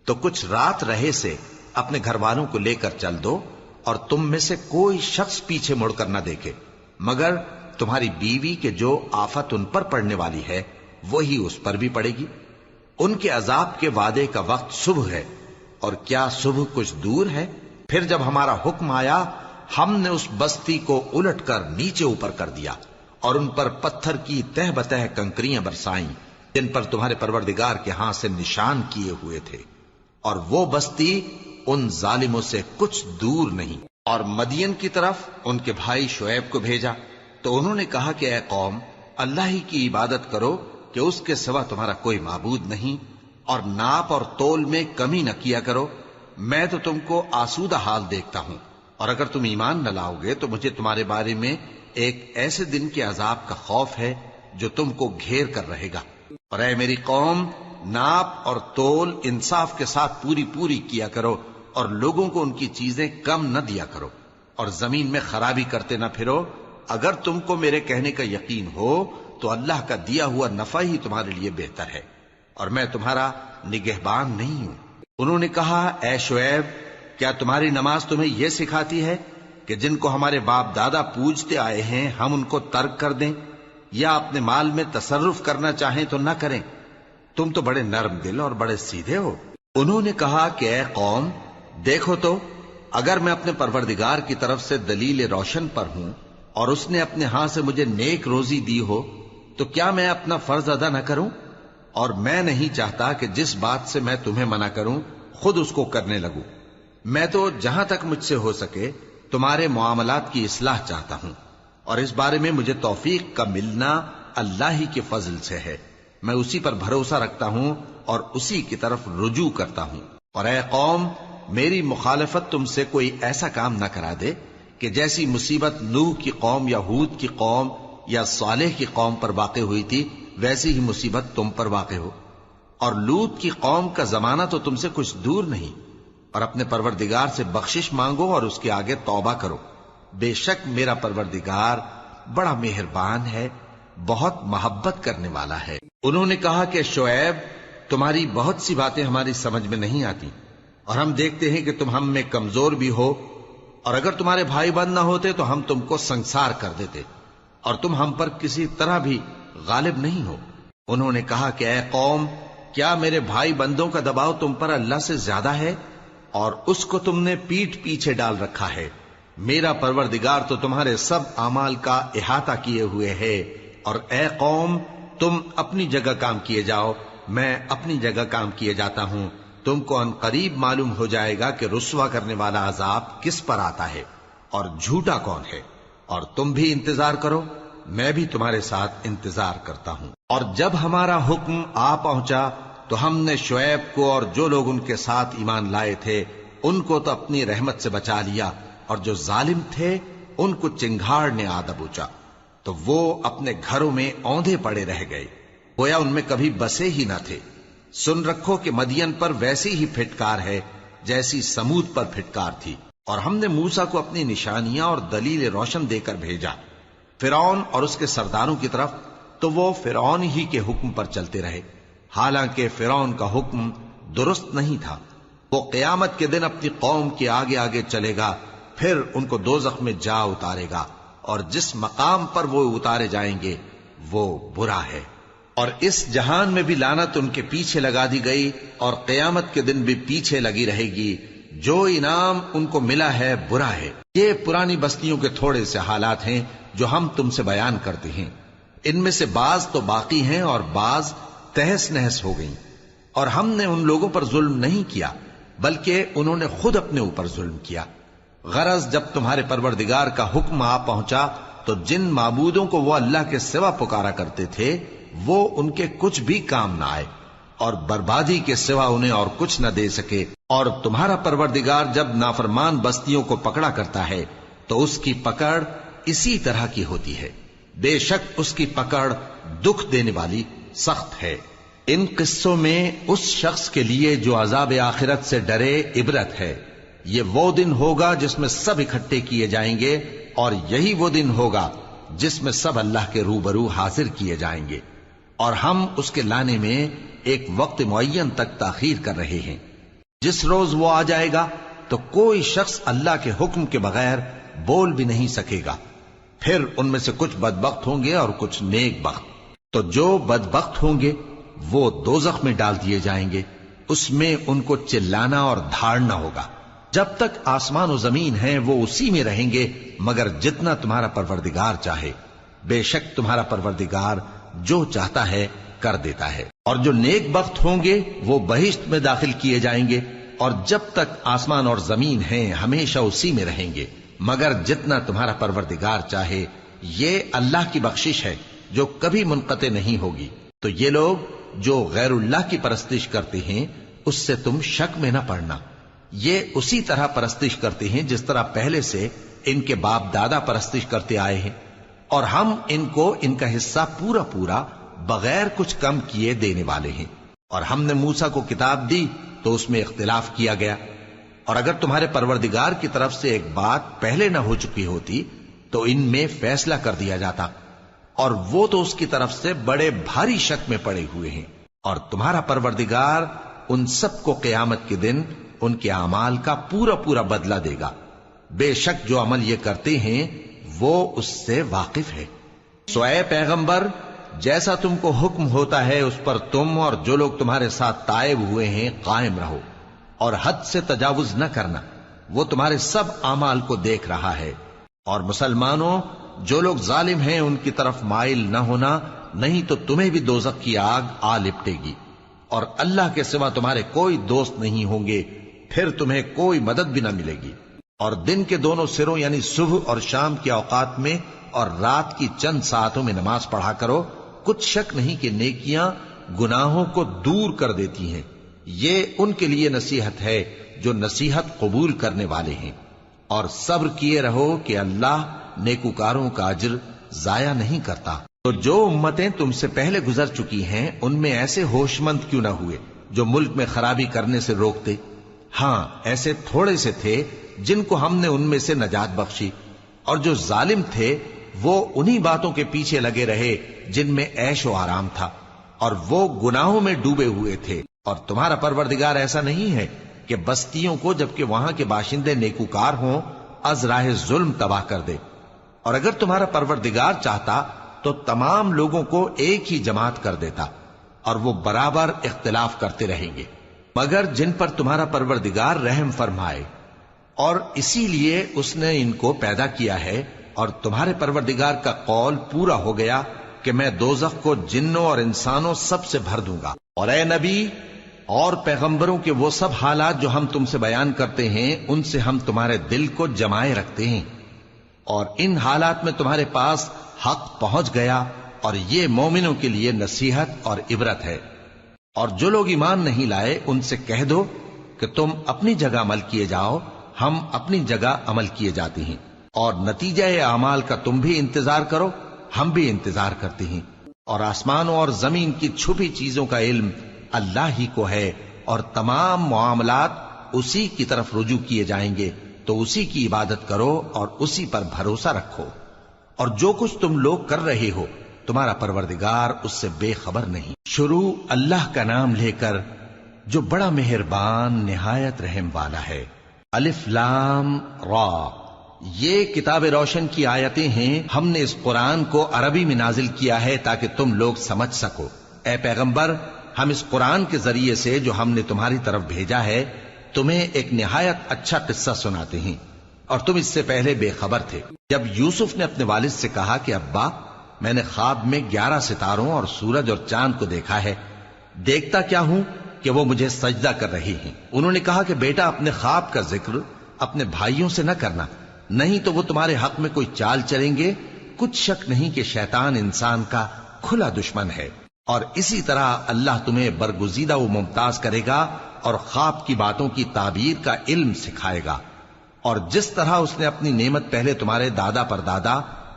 تو کچھ رات رہے سے اپنے گھر والوں کو لے کر چل دو، اور تم میں سے کوئی شخص پیچھے مڑ کر نہ دیکھے مگر تمہاری بیوی کے جو آفت ان پر پڑنے والی ہے وہی اس پر بھی پڑے گی۔ ان کے عذاب کے وعدے کا وقت صبح ہے، اور کیا صبح کچھ دور ہے؟ پھر جب ہمارا حکم آیا ہم نے اس بستی کو الٹ کر نیچے اوپر کر دیا اور ان پر پتھر کی تہ بتہ کنکریاں برسائیں جن پر تمہارے پروردگار کے ہاں سے نشان کیے ہوئے تھے، اور وہ بستی ان ظالموں سے کچھ دور نہیں۔ اور مدین کی طرف ان کے بھائی شعیب کو بھیجا تو انہوں نے کہا کہ اے قوم، اللہ ہی کی عبادت کرو کہ اس کے سوا تمہارا کوئی معبود نہیں، اور ناپ اور تول میں کمی نہ کیا کرو، میں تو تم کو آسودہ حال دیکھتا ہوں، اور اگر تم ایمان نہ لاؤ گے تو مجھے تمہارے بارے میں ایک ایسے دن کے عذاب کا خوف ہے جو تم کو گھیر کر رہے گا۔ اور اے میری قوم، ناپ اور تول انصاف کے ساتھ پوری پوری کیا کرو، اور لوگوں کو ان کی چیزیں کم نہ دیا کرو، اور زمین میں خرابی کرتے نہ پھرو۔ اگر تم کو میرے کہنے کا یقین ہو تو اللہ کا دیا ہوا نفع ہی تمہارے لیے بہتر ہے، اور میں تمہارا نگہبان نہیں ہوں۔ انہوں نے کہا اے شعیب، کیا تمہاری نماز تمہیں یہ سکھاتی ہے کہ جن کو ہمارے باپ دادا پوجتے آئے ہیں ہم ان کو ترک کر دیں، یا اپنے مال میں تصرف کرنا چاہیں تو نہ کریں؟ تم تو بڑے نرم دل اور بڑے سیدھے ہو۔ انہوں نے کہا کہ اے قوم، دیکھو تو اگر میں اپنے پروردگار کی طرف سے دلیل روشن پر ہوں اور اس نے اپنے ہاں سے مجھے نیک روزی دی ہو تو کیا میں اپنا فرض ادا نہ کروں؟ اور میں نہیں چاہتا کہ جس بات سے میں تمہیں منع کروں خود اس کو کرنے لگوں۔ میں تو جہاں تک مجھ سے ہو سکے تمہارے معاملات کی اصلاح چاہتا ہوں، اور اس بارے میں مجھے توفیق کا ملنا اللہ ہی کے فضل سے ہے۔ میں اسی پر بھروسہ رکھتا ہوں اور اسی کی طرف رجوع کرتا ہوں۔ اور اے قوم، میری مخالفت تم سے کوئی ایسا کام نہ کرا دے کہ جیسی مصیبت نوح کی قوم یا ہود کی قوم یا صالح کی قوم پر واقع ہوئی تھی ویسی ہی مصیبت تم پر واقع ہو۔ اور لوط کی قوم کا زمانہ تو تم سے کچھ دور نہیں، اور اپنے پروردگار سے بخشش مانگو اور اس کے آگے توبہ کرو، بے شک میرا پروردگار بڑا مہربان ہے، بہت محبت کرنے والا ہے۔ انہوں نے کہا کہ شعیب، تمہاری بہت سی باتیں ہماری سمجھ میں نہیں آتی، اور ہم دیکھتے ہیں کہ تم ہم میں کمزور بھی ہو، اور اگر تمہارے بھائی بند نہ ہوتے تو ہم تم کو سنسار کر دیتے، اور تم ہم پر کسی طرح بھی غالب نہیں ہو۔ انہوں نے کہا کہ اے قوم، کیا میرے بھائی بندوں کا دباؤ تم پر اللہ سے زیادہ ہے، اور اس کو تم نے پیٹھ پیچھے ڈال رکھا ہے؟ میرا پروردگار تو تمہارے سب اعمال کا احاطہ کیے ہوئے ہے۔ اور اے قوم، تم اپنی جگہ کام کیے جاؤ، میں اپنی جگہ کام کیے جاتا ہوں۔ تم کو ان قریب معلوم ہو جائے گا کہ رسوا کرنے والا عذاب کس پر آتا ہے اور جھوٹا کون ہے، اور تم بھی انتظار کرو، میں بھی تمہارے ساتھ انتظار کرتا ہوں۔ اور جب ہمارا حکم آ پہنچا تو ہم نے شعیب کو اور جو لوگ ان کے ساتھ ایمان لائے تھے ان کو تو اپنی رحمت سے بچا لیا، اور جو ظالم تھے ان کو چنگھاڑ نے آ دبوچا، تو وہ اپنے گھروں میں اوندھے پڑے رہ گئے، گویا ان میں کبھی بسے ہی نہ تھے۔ سن رکھو کہ مدین پر ویسی ہی پھٹکار ہے جیسی سمود پر پھٹکار تھی۔ اور ہم نے موسیٰ کو اپنی نشانیاں اور دلیل روشن دے کر بھیجا فرعون اور اس کے سرداروں کی طرف، تو وہ فرعون ہی کے حکم پر چلتے رہے، حالانکہ فرعون کا حکم درست نہیں تھا۔ وہ قیامت کے دن اپنی قوم کے آگے آگے چلے گا، پھر ان کو دوزخ میں جا اتارے گا، اور جس مقام پر وہ اتارے جائیں گے وہ برا ہے۔ اور اس جہان میں بھی لعنت ان کے پیچھے لگا دی گئی، اور قیامت کے دن بھی پیچھے لگی رہے گی۔ جو انعام ان کو ملا ہے برا ہے۔ یہ پرانی بستیوں کے تھوڑے سے حالات ہیں جو ہم تم سے بیان کرتے ہیں، ان میں سے بعض تو باقی ہیں اور بعض تہس نہس ہو گئیں۔ اور ہم نے ان لوگوں پر ظلم نہیں کیا بلکہ انہوں نے خود اپنے اوپر ظلم کیا۔ غرض جب تمہارے پروردگار کا حکم آ پہنچا تو جن معبودوں کو وہ اللہ کے سوا پکارا کرتے تھے وہ ان کے کچھ بھی کام نہ آئے، اور بربادی کے سوا انہیں اور کچھ نہ دے سکے۔ اور تمہارا پروردگار جب نافرمان بستیوں کو پکڑا کرتا ہے تو اس کی پکڑ اسی طرح کی ہوتی ہے، بے شک اس کی پکڑ دکھ دینے والی سخت ہے۔ ان قصوں میں اس شخص کے لیے جو عذاب آخرت سے ڈرے عبرت ہے۔ یہ وہ دن ہوگا جس میں سب اکٹھے کیے جائیں گے، اور یہی وہ دن ہوگا جس میں سب اللہ کے روبرو حاضر کیے جائیں گے، اور ہم اس کے لانے میں ایک وقت معین تک تاخیر کر رہے ہیں۔ جس روز وہ آ جائے گا تو کوئی شخص اللہ کے حکم کے بغیر بول بھی نہیں سکے گا۔ پھر ان میں سے کچھ بدبخت ہوں گے اور کچھ نیک بخت۔ تو جو بدبخت ہوں گے وہ دوزخ میں ڈال دیے جائیں گے، اس میں ان کو چلانا اور دھاڑنا ہوگا۔ جب تک آسمان و زمین ہیں وہ اسی میں رہیں گے مگر جتنا تمہارا پروردگار چاہے، بے شک تمہارا پروردگار جو چاہتا ہے کر دیتا ہے۔ اور جو نیک بخت ہوں گے وہ بہشت میں داخل کیے جائیں گے، اور جب تک آسمان اور زمین ہیں ہمیشہ اسی میں رہیں گے مگر جتنا تمہارا پروردگار چاہے۔ یہ اللہ کی بخشش ہے جو کبھی منقطع نہیں ہوگی۔ تو یہ لوگ جو غیر اللہ کی پرستش کرتے ہیں اس سے تم شک میں نہ پڑنا، یہ اسی طرح پرستش کرتے ہیں جس طرح پہلے سے ان کے باپ دادا پرستش کرتے آئے ہیں، اور ہم ان کو ان کا حصہ پورا پورا بغیر کچھ کم کیے دینے والے ہیں۔ اور ہم نے موسیٰ کو کتاب دی تو اس میں اختلاف کیا گیا، اور اگر تمہارے پروردگار کی طرف سے ایک بات پہلے نہ ہو چکی ہوتی تو ان میں فیصلہ کر دیا جاتا، اور وہ تو اس کی طرف سے بڑے بھاری شک میں پڑے ہوئے ہیں۔ اور تمہارا پروردگار ان سب کو قیامت کے دن ان کے اعمال کا پورا پورا بدلہ دے گا، بے شک جو عمل یہ کرتے ہیں وہ اس سے واقف ہے۔ سو اے پیغمبر، جیسا تم کو حکم ہوتا ہے اس پر تم اور جو لوگ تمہارے ساتھ تائب ہوئے ہیں قائم رہو، اور حد سے تجاوز نہ کرنا، وہ تمہارے سب اعمال کو دیکھ رہا ہے۔ اور مسلمانوں، جو لوگ ظالم ہیں ان کی طرف مائل نہ ہونا، نہیں تو تمہیں بھی دوزخ کی آگ آ لپٹے گی، اور اللہ کے سوا تمہارے کوئی دوست نہیں ہوں گے، پھر تمہیں کوئی مدد بھی نہ ملے گی۔ اور دن کے دونوں سروں یعنی صبح اور شام کے اوقات میں اور رات کی چند ساعتوں میں نماز پڑھا کرو، کچھ شک نہیں کہ نیکیاں گناہوں کو دور کر دیتی ہیں۔ یہ ان کے لیے نصیحت ہے جو نصیحت قبول کرنے والے ہیں۔ اور صبر کیے رہو کہ اللہ نیکوکاروں کا اجر ضائع نہیں کرتا۔ تو جو امتیں تم سے پہلے گزر چکی ہیں ان میں ایسے ہوش مند کیوں نہ ہوئے جو ملک میں خرابی کرنے سے روکتے؟ ہاں، ایسے تھوڑے سے تھے جن کو ہم نے ان میں سے نجات بخشی، اور جو ظالم تھے وہ انہی باتوں کے پیچھے لگے رہے جن میں عیش و آرام تھا، اور وہ گناہوں میں ڈوبے ہوئے تھے۔ اور تمہارا پروردگار ایسا نہیں ہے کہ بستیوں کو جبکہ وہاں کے باشندے نیکوکار ہوں از راہ ظلم تباہ کر دے۔ اور اگر تمہارا پروردگار چاہتا تو تمام لوگوں کو ایک ہی جماعت کر دیتا، اور وہ برابر اختلاف کرتے رہیں گے، مگر جن پر تمہارا پروردگار رحم فرمائے، اور اسی لیے اس نے ان کو پیدا کیا ہے۔ اور تمہارے پروردگار کا قول پورا ہو گیا کہ میں دوزخ کو جنوں اور انسانوں سب سے بھر دوں گا۔ اور اے نبی اور پیغمبروں کے وہ سب حالات جو ہم تم سے بیان کرتے ہیں ان سے ہم تمہارے دل کو جمائے رکھتے ہیں، اور ان حالات میں تمہارے پاس حق پہنچ گیا، اور یہ مومنوں کے لیے نصیحت اور عبرت ہے۔ اور جو لوگ ایمان نہیں لائے ان سے کہہ دو کہ تم اپنی جگہ عمل کیے جاؤ، ہم اپنی جگہ عمل کیے جاتے ہیں، اور نتیجہ اعمال کا تم بھی انتظار کرو، ہم بھی انتظار کرتے ہیں۔ اور آسمانوں اور زمین کی چھپی چیزوں کا علم اللہ ہی کو ہے، اور تمام معاملات اسی کی طرف رجوع کیے جائیں گے۔ تو اسی کی عبادت کرو اور اسی پر بھروسہ رکھو، اور جو کچھ تم لوگ کر رہے ہو تمہارا پروردگار اس سے بے خبر نہیں۔ شروع اللہ کا نام لے کر جو بڑا مہربان نہایت رحم والا ہے۔ الف لام را، یہ کتاب روشن کی آیتیں ہیں۔ ہم نے اس قرآن کو عربی میں نازل کیا ہے تاکہ تم لوگ سمجھ سکو۔ اے پیغمبر، ہم اس قرآن کے ذریعے سے جو ہم نے تمہاری طرف بھیجا ہے تمہیں ایک نہایت اچھا قصہ سناتے ہیں، اور تم اس سے پہلے بے خبر تھے۔ جب یوسف نے اپنے والد سے کہا کہ ابا، میں نے خواب میں 11 ستاروں اور سورج اور چاند کو دیکھا ہے، دیکھتا کیا ہوں کہ وہ مجھے سجدہ کر رہی ہیں۔ انہوں نے کہا کہ بیٹا، اپنے خواب کا ذکر اپنے بھائیوں سے نہ کرنا، نہیں تو وہ تمہارے حق میں کوئی چال چلیں گے۔ کچھ شک نہیں کہ شیطان انسان کا کھلا دشمن ہے، اور اسی طرح اللہ تمہیں برگزیدہ و ممتاز کرے گا اور خواب کی باتوں کی تعبیر کا علم سکھائے گا، اور جس طرح اس نے اپنی نعمت پہلے تمہارے دادا پر دادا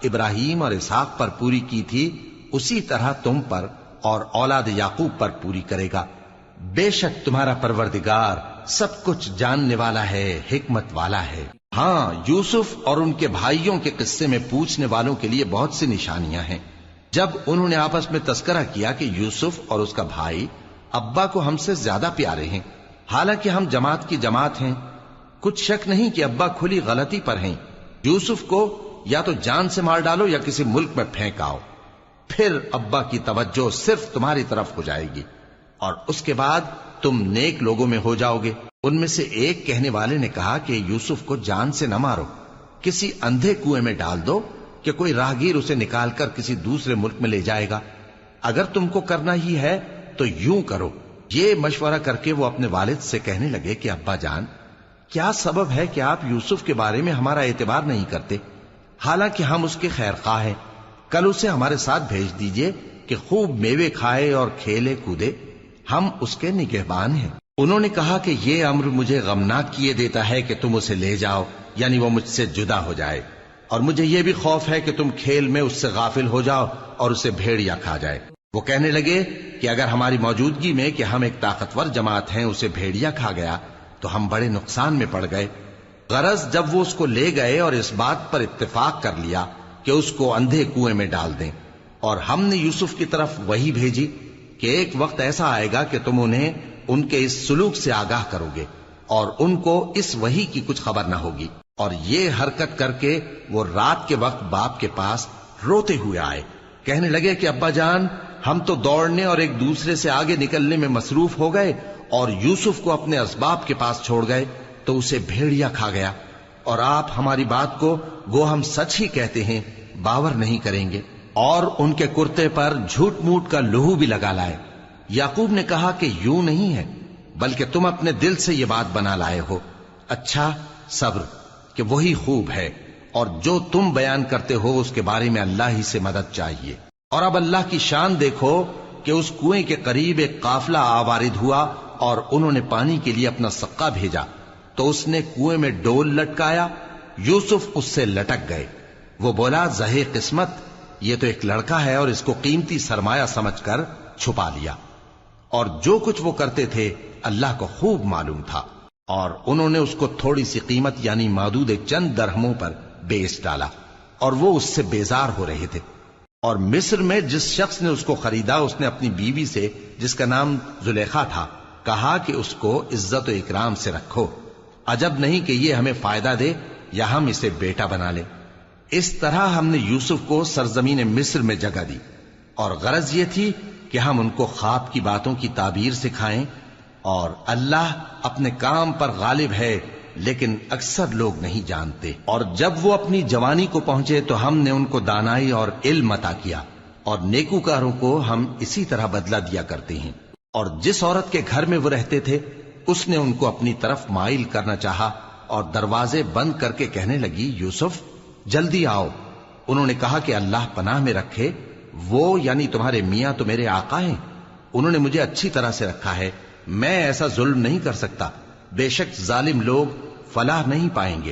ابراہیم اور اسحاق پر پوری کی تھی، اسی طرح تم پر اور اولاد یعقوب پر پوری کرے گا۔ بے شک تمہارا پروردگار سب کچھ جاننے والا ہے، حکمت والا ہے۔ ہاں، یوسف اور ان کے بھائیوں کے قصے میں پوچھنے والوں کے لیے بہت سی نشانیاں ہیں۔ جب انہوں نے آپس میں تذکرہ کیا کہ یوسف اور اس کا بھائی ابا کو ہم سے زیادہ پیارے ہیں، حالانکہ ہم جماعت کی جماعت ہیں، کچھ شک نہیں کہ ابا کھلی غلطی پر ہیں، یوسف کو یا تو جان سے مار ڈالو یا کسی ملک میں پھینک آؤ، پھر ابا کی توجہ صرف تمہاری طرف ہو جائے گی، اور اس کے بعد تم نیک لوگوں میں ہو جاؤ گے۔ ان میں سے ایک کہنے والے نے کہا کہ یوسف کو جان سے نہ مارو، کسی اندھے کنویں میں ڈال دو کہ کوئی راہگیر اسے نکال کر کسی دوسرے ملک میں لے جائے گا۔ اگر تم کو کرنا ہی ہے تو یوں کرو۔ یہ مشورہ کر کے وہ اپنے والد سے کہنے لگے کہ ابا جان، کیا سبب ہے کہ آپ یوسف کے بارے میں ہمارا اعتبار نہیں کرتے، حالانکہ ہم اس کے خیر خواہ ہیں؟ کل اسے ہمارے ساتھ بھیج دیجئے کہ خوب میوے کھائے اور کھیلے کودے، ہم اس کے نگہبان ہیں۔ انہوں نے کہا کہ یہ امر مجھے غمناک کیے دیتا ہے کہ تم اسے لے جاؤ، یعنی وہ مجھ سے جدا ہو جائے، اور مجھے یہ بھی خوف ہے کہ تم کھیل میں اس سے غافل ہو جاؤ اور اسے بھیڑیا کھا جائے۔ وہ کہنے لگے کہ اگر ہماری موجودگی میں کہ ہم ایک طاقتور جماعت ہیں اسے بھیڑیا کھا گیا تو ہم بڑے نقصان میں پڑ گئے۔ غرض جب وہ اس کو لے گئے اور اس بات پر اتفاق کر لیا کہ اس کو اندھے کنویں میں ڈال دیں، اور ہم نے یوسف کی طرف وحی بھیجی کہ ایک وقت ایسا آئے گا کہ تم انہیں ان کے اس سلوک سے آگاہ کرو گے، اور ان کو اس وحی کی کچھ خبر نہ ہوگی۔ اور یہ حرکت کر کے وہ رات کے وقت باپ کے پاس روتے ہوئے آئے، کہنے لگے کہ ابا جان، ہم تو دوڑنے اور ایک دوسرے سے آگے نکلنے میں مصروف ہو گئے اور یوسف کو اپنے اسباب کے پاس چھوڑ گئے تو اسے بھیڑیا کھا گیا، اور آپ ہماری بات کو گو ہم سچ ہی کہتے ہیں باور نہیں کریں گے، اور ان کے کرتے پر جھوٹ موٹ کا لہو بھی لگا لائے۔ یعقوب نے کہا کہ یوں نہیں ہے، بلکہ تم اپنے دل سے یہ بات بنا لائے ہو۔ اچھا، صبر کہ وہی خوب ہے، اور جو تم بیان کرتے ہو اس کے بارے میں اللہ ہی سے مدد چاہیے۔ اور اب اللہ کی شان دیکھو کہ اس کنویں کے قریب ایک قافلہ آوارد ہوا اور انہوں نے پانی کے لیے اپنا سقا بھیجا، تو اس نے کنویں میں ڈول لٹکایا، یوسف اس سے لٹک گئے۔ وہ بولا، زہے قسمت، یہ تو ایک لڑکا ہے، اور اس کو قیمتی سرمایہ سمجھ کر چھپا لیا۔ اور جو کچھ وہ کرتے تھے اللہ کو خوب معلوم تھا، اور انہوں نے اس کو تھوڑی سی قیمت یعنی مادود چند درہموں پر بیچ ڈالا، اور وہ اس سے بیزار ہو رہے تھے۔ اور مصر میں جس شخص نے اس کو خریدا، اس نے اپنی بیوی سے جس کا نام زلیخا تھا کہا کہ اس کو عزت و اکرام سے رکھو، عجب نہیں کہ یہ ہمیں فائدہ دے یا ہم اسے بیٹا بنا لیں۔ اس طرح ہم نے یوسف کو سرزمین مصر میں جگہ دی، اور غرض یہ تھی کہ ہم ان کو خواب کی باتوں کی تعبیر سکھائیں، اور اللہ اپنے کام پر غالب ہے لیکن اکثر لوگ نہیں جانتے۔ اور جب وہ اپنی جوانی کو پہنچے تو ہم نے ان کو دانائی اور علم عطا کیا، اور نیکوکاروں کو ہم اسی طرح بدلہ دیا کرتے ہیں۔ اور جس عورت کے گھر میں وہ رہتے تھے اس نے ان کو اپنی طرف مائل کرنا چاہا، اور دروازے بند کر کے کہنے لگی، یوسف جلدی آؤ۔ انہوں نے کہا کہ اللہ پناہ میں رکھے، وہ یعنی تمہارے میاں تو میرے آقا ہیں، انہوں نے مجھے اچھی طرح سے رکھا ہے، میں ایسا ظلم نہیں کر سکتا، بے شک ظالم لوگ فلاح نہیں پائیں گے۔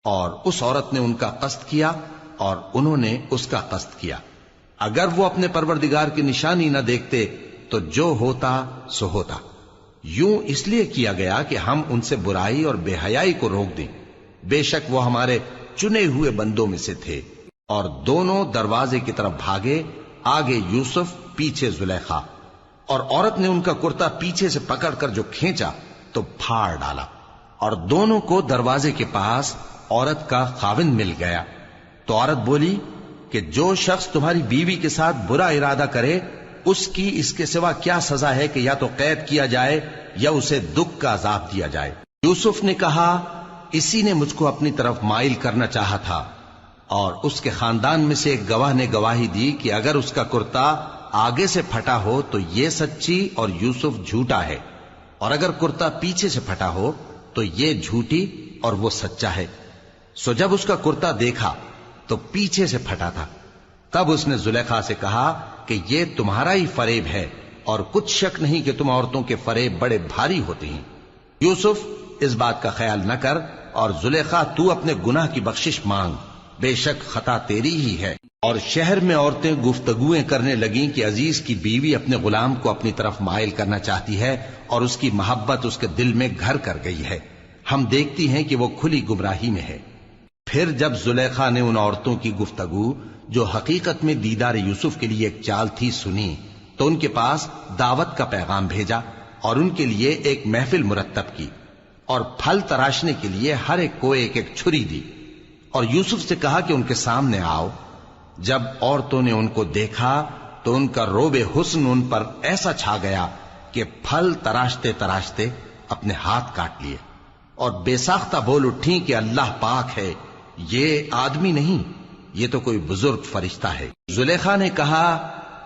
اور اس عورت نے ان کا قصد کیا اور انہوں نے اس کا قصد کیا۔ اگر وہ اپنے پروردگار کی نشانی نہ دیکھتے تو جو ہوتا سو ہوتا۔ یوں اس لیے کیا گیا کہ ہم ان سے برائی اور بے حیائی کو روک دیں، بے شک وہ ہمارے چنے ہوئے بندوں میں سے تھے۔ اور دونوں دروازے کی طرف بھاگے، آگے یوسف پیچھے زلیخا، اور عورت نے ان کا کرتا پیچھے سے پکڑ کر جو کھینچا تو پھاڑ ڈالا، اور دونوں کو دروازے کے پاس عورت کا خاوند مل گیا۔ تو عورت بولی کہ جو شخص تمہاری بیوی کے ساتھ برا ارادہ کرے اس کی اس کے سوا کیا سزا ہے کہ یا تو قید کیا جائے یا اسے دکھ کا عذاب دیا جائے۔ یوسف نے کہا اسی نے مجھ کو اپنی طرف مائل کرنا چاہا تھا، اور اس کے خاندان میں سے ایک گواہ نے گواہی دی کہ اگر اس کا کرتا آگے سے پھٹا ہو تو یہ سچی اور یوسف جھوٹا ہے، اور اگر کرتا پیچھے سے پھٹا ہو تو یہ جھوٹی اور وہ سچا ہے۔ سو جب اس کا کرتا دیکھا تو پیچھے سے پھٹا تھا، تب اس نے زلیخا سے کہا کہ یہ تمہارا ہی فریب ہے، اور کچھ شک نہیں کہ تم عورتوں کے فریب بڑے بھاری ہوتے ہیں۔ یوسف اس بات کا خیال نہ کر، اور زلیخا تو اپنے گناہ کی بخشش مانگ، بے شک خطا تیری ہی ہے۔ اور شہر میں عورتیں گفتگویں کرنے لگیں کہ عزیز کی بیوی اپنے غلام کو اپنی طرف مائل کرنا چاہتی ہے، اور اس کی محبت اس کے دل میں گھر کر گئی ہے، ہم دیکھتی ہیں کہ وہ کھلی گمراہی میں ہے۔ پھر جب زلیخا نے ان عورتوں کی گفتگو جو حقیقت میں دیدار یوسف کے لیے ایک چال تھی سنی، تو ان کے پاس دعوت کا پیغام بھیجا اور ان کے لیے ایک محفل مرتب کی، اور پھل تراشنے کے لیے ہر ایک کو ایک ایک چھری دی، اور یوسف سے کہا کہ ان کے سامنے آؤ۔ جب عورتوں نے ان کو دیکھا تو ان کا روب حسن ان پر ایسا چھا گیا کہ پھل تراشتے تراشتے اپنے ہاتھ کاٹ لیے، اور بے ساختہ بول اٹھیں کہ اللہ پاک ہے، یہ آدمی نہیں، یہ تو کوئی بزرگ فرشتہ ہے۔ زلیخا نے کہا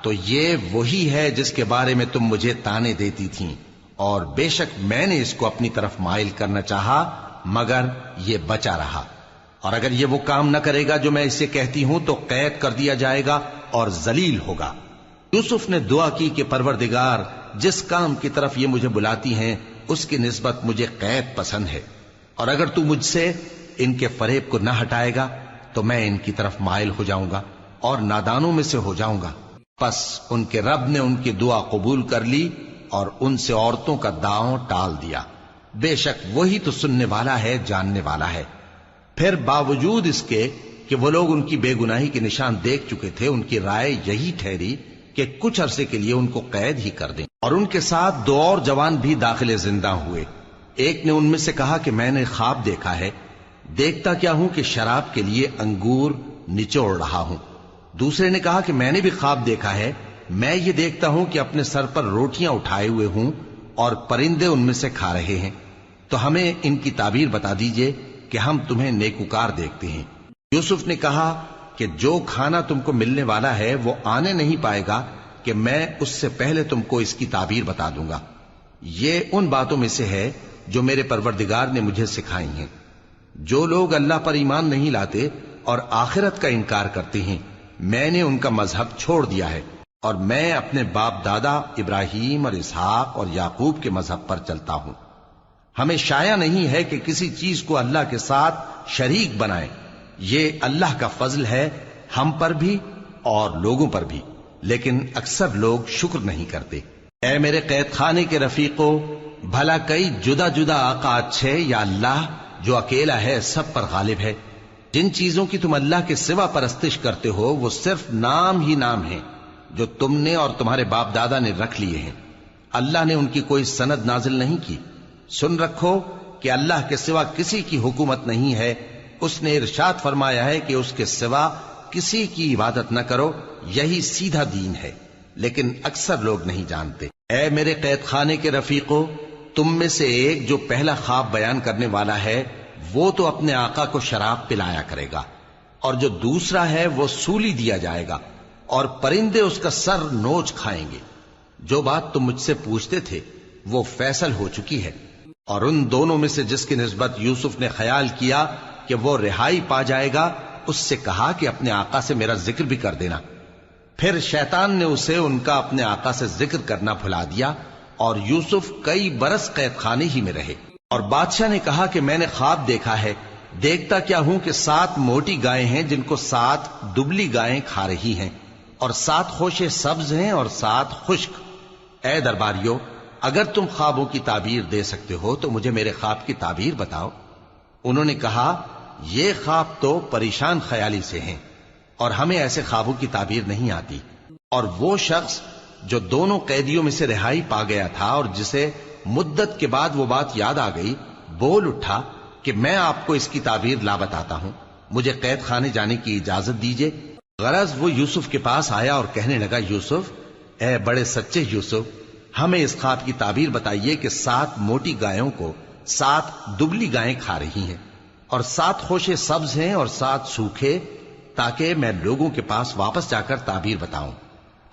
تو یہ وہی ہے جس کے بارے میں تم مجھے تانے دیتی تھیں، اور بے شک میں نے اس کو اپنی طرف مائل کرنا چاہا مگر یہ بچا رہا، اور اگر یہ وہ کام نہ کرے گا جو میں اسے کہتی ہوں تو قید کر دیا جائے گا اور ذلیل ہوگا۔ یوسف نے دعا کی کہ پروردگار جس کام کی طرف یہ مجھے بلاتی ہیں اس کی نسبت مجھے قید پسند ہے، اور اگر تو مجھ سے ان کے فریب کو نہ ہٹائے گا تو میں ان کی طرف مائل ہو جاؤں گا اور نادانوں میں سے ہو جاؤں گا۔ پس ان کے رب نے ان کی دعا قبول کر لی اور ان سے عورتوں کا داؤں ٹال دیا، بے شک وہی تو سننے والا ہے، جاننے والا ہے۔ پھر باوجود اس کے کہ وہ لوگ ان کی بے گناہی کے نشان دیکھ چکے تھے، ان کی رائے یہی ٹھہری کہ کچھ عرصے کے لیے ان کو قید ہی کر دیں، اور ان کے ساتھ دو اور جوان بھی داخل زندہ ہوئے۔ ایک نے ان میں سے کہا کہ میں نے خواب دیکھا ہے، دیکھتا کیا ہوں کہ شراب کے لیے انگور نچوڑ رہا ہوں۔ دوسرے نے کہا کہ میں نے بھی خواب دیکھا ہے، میں یہ دیکھتا ہوں کہ اپنے سر پر روٹیاں اٹھائے ہوئے ہوں اور پرندے ان میں سے کھا رہے ہیں، تو ہمیں ان کی تعبیر بتا دیجئے کہ ہم تمہیں نیکوکار دیکھتے ہیں۔ یوسف نے کہا کہ جو کھانا تم کو ملنے والا ہے وہ آنے نہیں پائے گا کہ میں اس سے پہلے تم کو اس کی تعبیر بتا دوں گا۔ یہ ان باتوں میں سے ہے جو میرے پروردگار نے مجھے سکھائی ہیں۔ جو لوگ اللہ پر ایمان نہیں لاتے اور آخرت کا انکار کرتے ہیں، میں نے ان کا مذہب چھوڑ دیا ہے، اور میں اپنے باپ دادا ابراہیم اور اسحاق اور یعقوب کے مذہب پر چلتا ہوں۔ ہمیں شایع نہیں ہے کہ کسی چیز کو اللہ کے ساتھ شریک بنائیں، یہ اللہ کا فضل ہے ہم پر بھی اور لوگوں پر بھی، لیکن اکثر لوگ شکر نہیں کرتے۔ اے میرے قید خانے کے رفیقو، بھلا کئی جدا جدا آقا اچھے یا اللہ جو اکیلا ہے سب پر غالب ہے؟ جن چیزوں کی تم اللہ کے سوا پرستش کرتے ہو وہ صرف نام ہی نام ہیں جو تم نے اور تمہارے باپ دادا نے رکھ لیے ہیں، اللہ نے ان کی کوئی سند نازل نہیں کی۔ سن رکھو کہ اللہ کے سوا کسی کی حکومت نہیں ہے، اس نے ارشاد فرمایا ہے کہ اس کے سوا کسی کی عبادت نہ کرو، یہی سیدھا دین ہے، لیکن اکثر لوگ نہیں جانتے۔ اے میرے قید خانے کے رفیقو، تم میں سے ایک جو پہلا خواب بیان کرنے والا ہے وہ تو اپنے آقا کو شراب پلایا کرے گا، اور جو دوسرا ہے وہ سولی دیا جائے گا، اور پرندے اس کا سر نوچ کھائیں گے۔ جو بات تم مجھ سے پوچھتے تھے وہ فیصل ہو چکی ہے، اور ان دونوں میں سے جس کی نسبت یوسف نے خیال کیا کہ وہ رہائی پا جائے گا، اس سے کہا کہ اپنے آقا سے میرا ذکر بھی کر دینا۔ پھر شیطان نے اسے ان کا اپنے آقا سے ذکر کرنا بھلا دیا، اور یوسف کئی برس قید خانے ہی میں رہے۔ اور بادشاہ نے کہا کہ میں نے خواب دیکھا ہے، دیکھتا کیا ہوں کہ 7 موٹی گائیں ہیں جن کو 7 دبلی گائیں کھا رہی ہیں، اور 7 خوشے سبز ہیں اور 7 خشک۔ اے درباریو، اگر تم خوابوں کی تعبیر دے سکتے ہو تو مجھے میرے خواب کی تعبیر بتاؤ۔ انہوں نے کہا یہ خواب تو پریشان خیالی سے ہیں اور ہمیں ایسے خوابوں کی تعبیر نہیں آتی۔ اور وہ شخص جو دونوں قیدیوں میں سے رہائی پا گیا تھا اور جسے مدت کے بعد وہ بات یاد آ گئی، بول اٹھا کہ میں آپ کو اس کی تعبیر لا بتاتا ہوں، مجھے قید خانے جانے کی اجازت دیجیے۔ غرض وہ یوسف کے پاس آیا اور کہنے لگا، یوسف، اے بڑے سچے یوسف، ہمیں اس خواب کی تعبیر بتائیے کہ 7 موٹی گایوں کو 7 دبلی گائیں کھا رہی ہیں، اور 7 خوشے سبز ہیں اور 7 سوکھے، تاکہ میں لوگوں کے پاس واپس جا کر تعبیر بتاؤں۔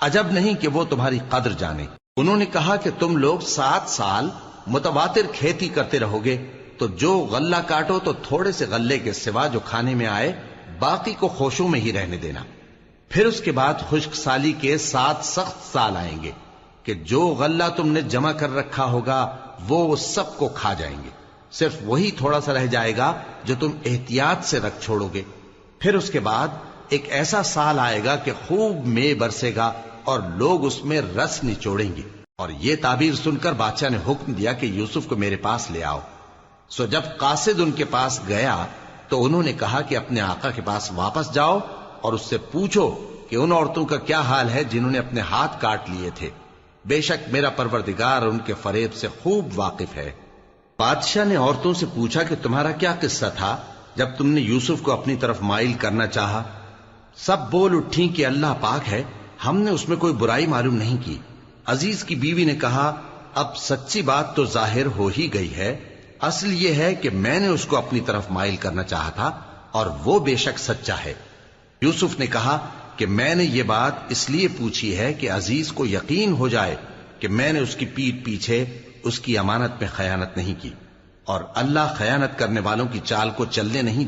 عجب نہیں کہ وہ تمہاری قدر جانے۔ انہوں نے کہا کہ تم لوگ 7 سال متواتر کھیتی کرتے رہو گے، تو جو غلہ کاٹو تو تھوڑے سے غلے کے سوا جو کھانے میں آئے باقی کو خوشوں میں ہی رہنے دینا۔ پھر اس کے بعد خشک سالی کے 7 سخت سال آئیں گے کہ جو غلہ تم نے جمع کر رکھا ہوگا وہ سب کو کھا جائیں گے، صرف وہی تھوڑا سا رہ جائے گا جو تم احتیاط سے رکھ چھوڑو گے۔ پھر اس کے بعد ایک ایسا سال آئے گا کہ خوب مے برسے گا اور لوگ اس میں رس نچوڑیں گے۔ اور یہ تعبیر سن کر بادشاہ نے حکم دیا کہ یوسف کو میرے پاس لے آؤ۔ سو جب قاصد ان کے پاس گیا تو انہوں نے کہا کہ اپنے آقا کے پاس واپس جاؤ اور اس سے پوچھو کہ ان عورتوں کا کیا حال ہے جنہوں نے اپنے ہاتھ کاٹ لیے تھے، بے شک میرا پروردگار ان کے فریب سے خوب واقف ہے۔ بادشاہ نے عورتوں سے پوچھا کہ تمہارا کیا قصہ تھا جب تم نے یوسف کو اپنی طرف مائل کرنا چاہا؟ سب بول اٹھیں کہ اللہ پاک ہے، ہم نے اس میں کوئی برائی معلوم نہیں کی۔ عزیز کی بیوی نے کہا، اب سچی بات تو ظاہر ہو ہی گئی ہے، اصل یہ ہے کہ میں نے اس کو اپنی طرف مائل کرنا چاہا تھا اور وہ بے شک سچا ہے۔ یوسف نے کہا کہ میں نے یہ بات اس لیے پوچھی ہے کہ عزیز کو یقین ہو جائے کہ میں نے اس کی پیٹھ پیچھے اس کی امانت میں خیانت نہیں کی، اور اللہ خیانت کرنے والوں کی چال کو چلنے نہیں